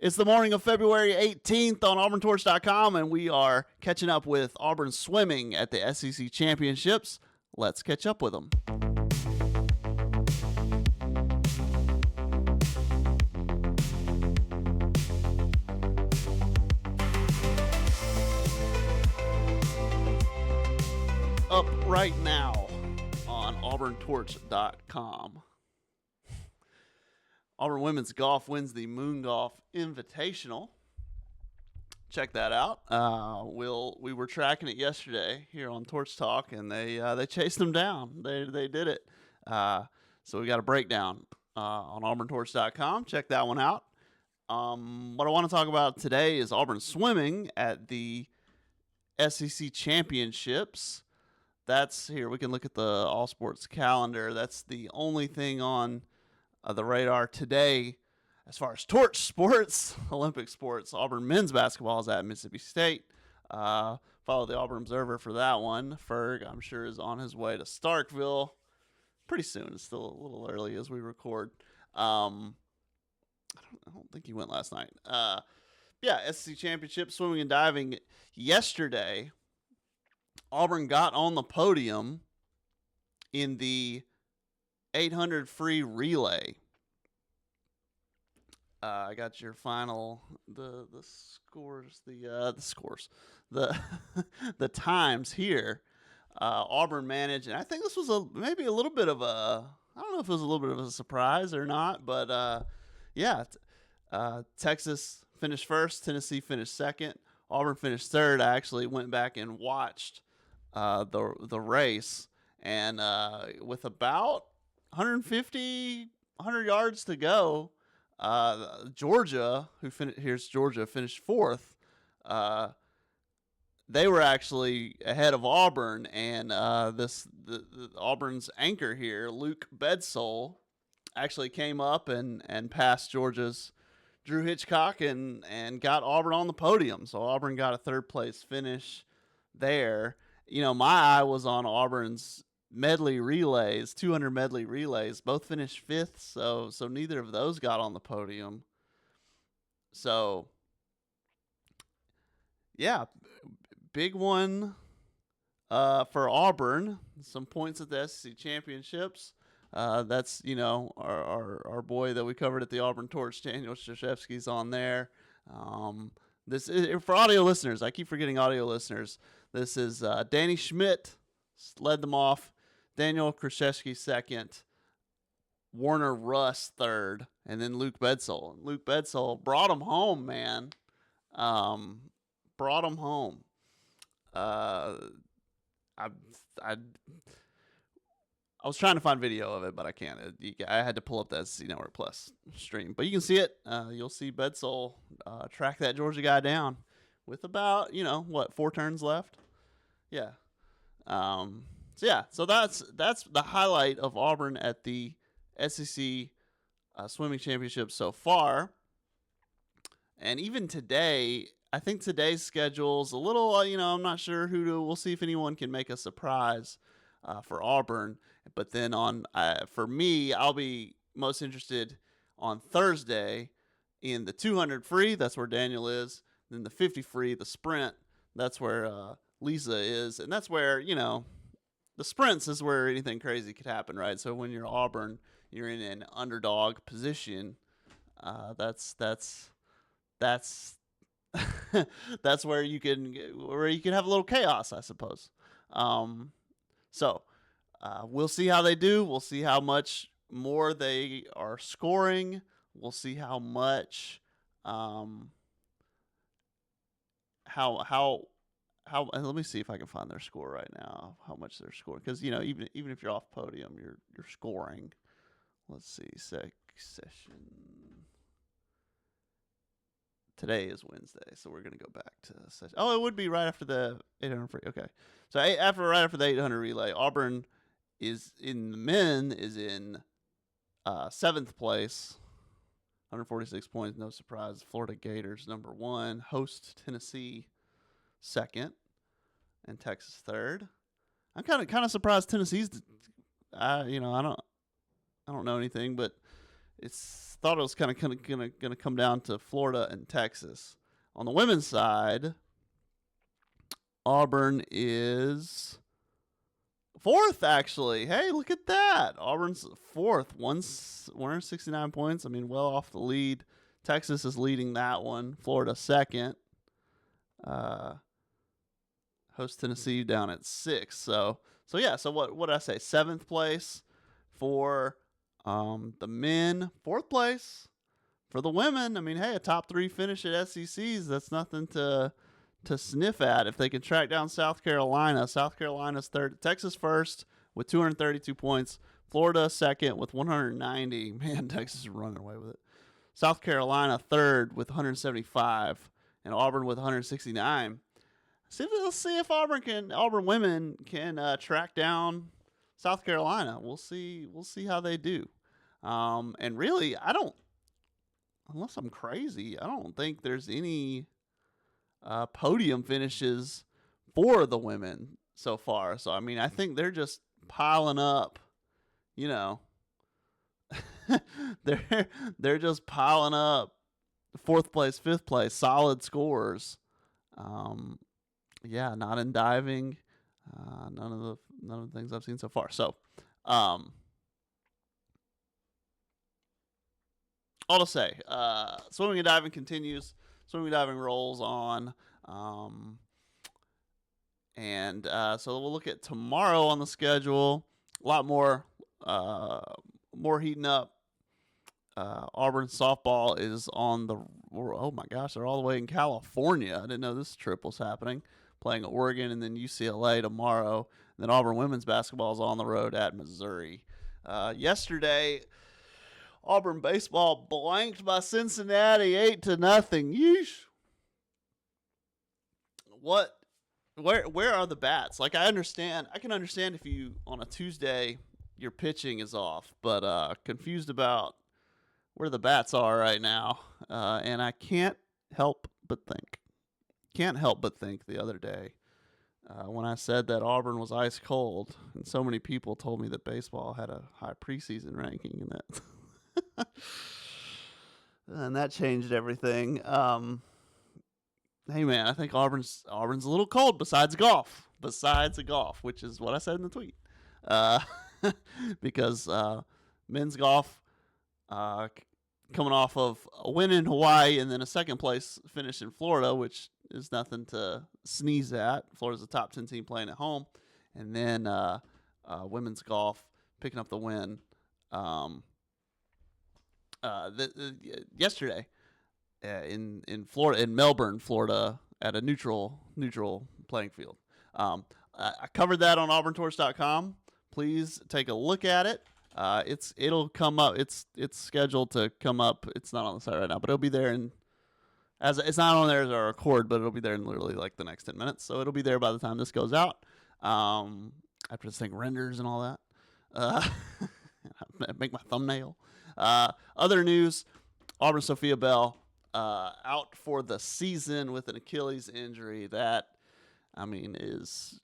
It's the morning of February 18th on auburntorch.com, and we are catching up with Auburn swimming at the SEC Championships. Let's catch up with them. Up right now on auburntorch.com. Auburn women's golf wins the Moon Golf Invitational. Check that out. We were tracking it yesterday here on Torch Talk, and they chased them down. They did it. So we got a breakdown on auburntorch.com. Check that one out. What I want to talk about today is Auburn swimming at the SEC Championships. That's here. We can look at the all sports calendar. That's the only thing on the radar today as far as torch sports, Olympic sports. Auburn men's basketball is at Mississippi State. Follow the Auburn Observer for that one. Ferg, I'm sure, is on his way to Starkville pretty soon. It's still a little early as we record. I don't think he went last night. SEC Championship swimming and diving yesterday. Auburn got on the podium in the 800 free relay. I got your final the scores the times here. Auburn managed, and I think this was maybe a little bit of a, I don't know if it was a little bit of a surprise or not, but Texas finished first, Tennessee finished second, Auburn finished third. I actually went back and watched the race, and with about 100 yards to go, Georgia, Georgia finished fourth. They were actually ahead of Auburn, and Auburn's anchor here, Luke Bedsole, actually came up and passed Georgia's Drew Hitchcock and got Auburn on the podium. So Auburn got a third place finish there. You know, my eye was on Auburn's medley relays, 200 medley relays. Both finished fifth, so neither of those got on the podium. So, yeah, big one for Auburn. Some points at the SEC Championships. That's, our boy that we covered at the Auburn Torch, Daniel Krzyzewski's on there. This is for audio listeners. I keep forgetting audio listeners. This is Danny Schmidt led them off, Daniel Krzyzewski second, Warner Russ third, and then Luke Bedsole. Luke Bedsole brought him home, man. Brought him home. I was trying to find video of it, but I can't. I had to pull up that SEC Network Plus stream. But you can see it. You'll see Bedsole track that Georgia guy down with about, 4 turns left? Yeah. So that's the highlight of Auburn at the SEC swimming championship so far. And even today, I think today's schedule's a little, I'm not sure we'll see if anyone can make a surprise for Auburn. But then for me, I'll be most interested on Thursday in the 200 free. That's where Daniel is. Then the 50 free, the sprint. That's where Lisa is. And that's where, the sprints is where anything crazy could happen, right? So when you're Auburn, you're in an underdog position. That's that's where you can have a little chaos, I suppose. So we'll see how they do. We'll see how much more they are scoring. We'll see how much and let me see if I can find their score right now. How much they're scoring, because even if you're off podium, you're scoring. Let's see, session. Today is Wednesday, so we're gonna go back to session. Oh, it would be right after the 800 free. Okay, so right after the 800 relay, Auburn is in the men is in 7th place, 146 points. No surprise. Florida Gators number 1, host Tennessee second, and Texas third. I'm kind of surprised Tennessee's. I don't know anything, but it's thought it was kind of gonna come down to Florida and Texas. On the women's side, Auburn is fourth, actually. Hey, look at that. Auburn's fourth, 169 points. I mean, well off the lead. Texas is leading that one. Florida second. Host Tennessee down at 6. So yeah. So what did I say? 7th place for the men. 4th place for the women. I mean, hey, a top 3 finish at SECs. That's nothing to sniff at. If they can track down South Carolina. South Carolina's third. Texas first with 232 points. Florida second with 190. Man, Texas is running away with it. South Carolina third with 175. And Auburn with 169. Let's see if Auburn women can track down South Carolina. We'll see how they do. And really, unless I'm crazy, I don't think there's any podium finishes for the women so far. So I mean, I think they're just piling up. You know, they're just piling up 4th place, 5th place, solid scores. Yeah, not in diving. None of the things I've seen so far. So, all to say, swimming and diving continues. Swimming and diving rolls on. And so we'll look at tomorrow on the schedule. A lot more heating up. Auburn softball is on the, oh my gosh, they're all the way in California. I didn't know this trip was happening. Playing Oregon and then UCLA tomorrow. And then Auburn women's basketball is on the road at Missouri. Yesterday, Auburn baseball blanked by Cincinnati 8-0. Yeesh. Where are the bats? Like, I can understand if you, on a Tuesday, your pitching is off, but confused about where the bats are right now. And I can't help but think the other day when I said that Auburn was ice cold, and so many people told me that baseball had a high preseason ranking, and that changed everything. Hey man, I think Auburn's a little cold besides golf, which is what I said in the tweet. Because men's golf coming off of a win in Hawaii and then a second place finish in Florida, which is nothing to sneeze at. Florida's a top 10 team playing at home. And then women's golf picking up the win yesterday in Florida, in Melbourne, Florida, at a neutral playing field. I covered that on auburntorch.com. Please take a look at it. It'll come up. It's scheduled to come up. It's not on the site right now, but it'll be there as it's not on there as our record, but it'll be there in literally like the next 10 minutes. So it'll be there by the time this goes out. After this thing renders and all that. Make my thumbnail. Other news: Auburn Sophia Bell out for the season with an Achilles injury. That, I mean, it's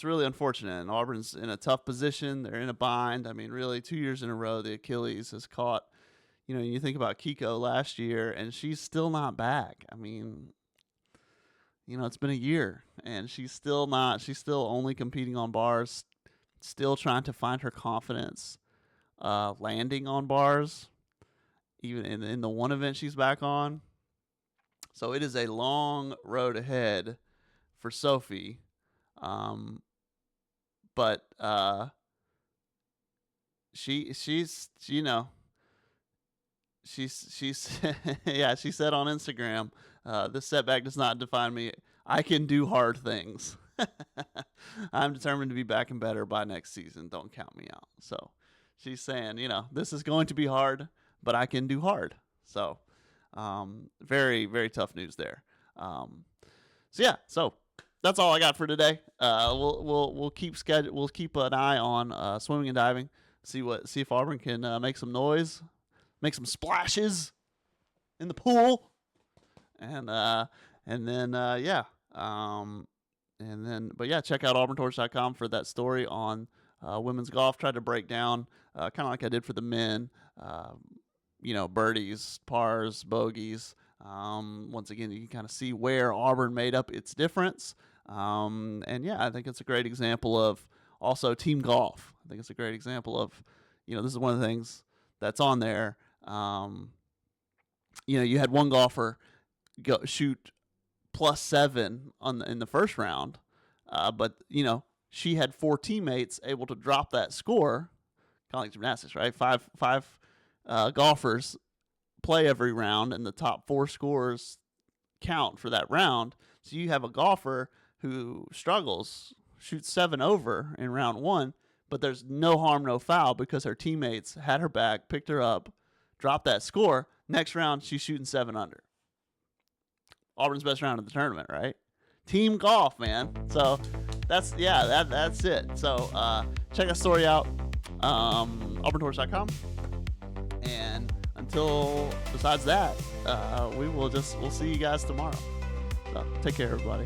really unfortunate. And Auburn's in a tough position. They're in a bind. I mean, really, 2 years in a row, the Achilles has caught. You know, you think about Kiko last year, and she's still not back. I mean, you know, it's been a year, and she's still not. She's still only competing on bars, still trying to find her confidence, landing on bars, even in the one event she's back on. So it is a long road ahead for Sophie. But she's you know, she's yeah, she said on Instagram, this setback does not define me. I can do hard things. I'm determined to be back and better by next season. Don't count me out. So she's saying, you know, this is going to be hard, but I can do hard. So very, very tough news there. So that's all I got for today. We'll keep an eye on swimming and diving. See if Auburn can make some noise, make some splashes in the pool, and then check out auburntorch.com for that story on women's golf. Tried to break down, kind of like I did for the men, birdies, pars, bogeys. Once again, you can kind of see where Auburn made up its difference. I think it's a great example of also team golf. I think it's a great example of, this is one of the things that's on there. You had one golfer shoot +7 in the first round, but she had 4 teammates able to drop that score, kind of like gymnastics, right? Five golfers play every round, and the top 4 scores count for that round. So you have a golfer who struggles, shoots 7 over in round 1, but there's no harm, no foul because her teammates had her back, picked her up, dropped that score. Next round, she's shooting 7 under. Auburn's best round of the tournament, right? Team golf, man. So that's it. So check that story out, auburntorch.com. And besides that, we'll see you guys tomorrow. So take care, everybody.